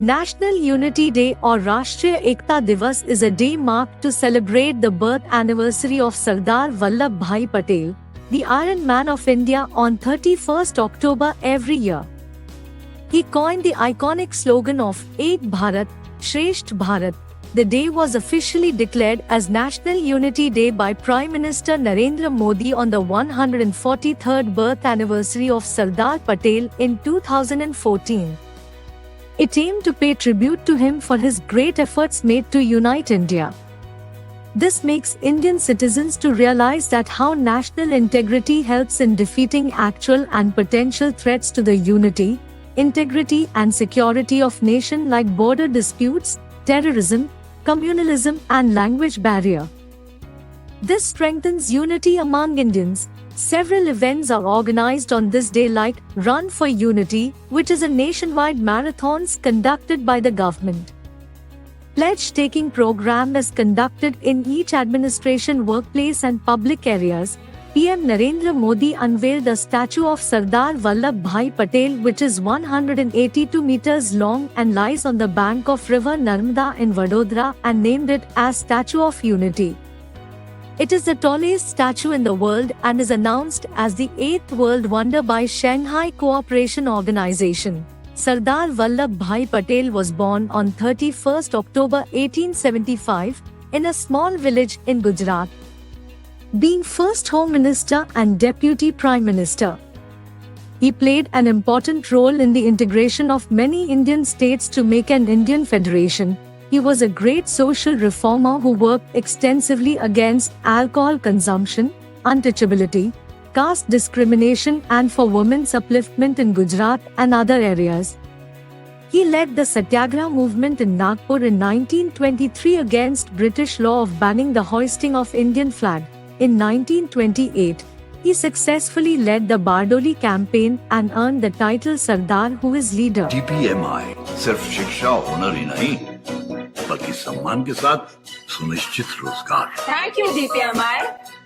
National Unity Day or Rashtriya Ekta Diwas is a day marked to celebrate the birth anniversary of Sardar Vallabh Bhai Patel, the Iron Man of India, on 31st October every year. He coined the iconic slogan of Ek Bharat, Shreshtha Bharat. The day was officially declared as National Unity Day by Prime Minister Narendra Modi on the 143rd birth anniversary of Sardar Patel in 2014. It aimed to pay tribute to him for his great efforts made to unite India. This makes Indian citizens to realize that how national integrity helps in defeating actual and potential threats to the unity, integrity and security of nation like border disputes, terrorism, communalism and language barrier. This strengthens unity among Indians. Several events are organized on this day like Run for Unity, which is a nationwide marathons conducted by the government. Pledge-taking program is conducted in each administration workplace and public areas. PM Narendra Modi unveiled a statue of Sardar Vallabh Bhai Patel which is 182 meters long and lies on the bank of river Narmada in Vadodara and named it as Statue of Unity. It is the tallest statue in the world and is announced as the 8th World Wonder by Shanghai Cooperation Organization. Sardar Vallabh Bhai Patel was born on 31st October 1875 in a small village in Gujarat. Being first Home Minister and Deputy Prime Minister, he played an important role in the integration of many Indian states to make an Indian federation. He was a great social reformer who worked extensively against alcohol consumption, untouchability, caste discrimination and for women's upliftment in Gujarat and other areas. He led the Satyagraha movement in Nagpur in 1923 against British law of banning the hoisting of Indian flag. In 1928, he successfully led the Bardoli campaign and earned the title Sardar, who is leader. DPMI सिर्फ शिक्षा हुनर ही नहीं बल्कि सम्मान के साथ सुनिश्चित रोजगार। Thank you, DPMI.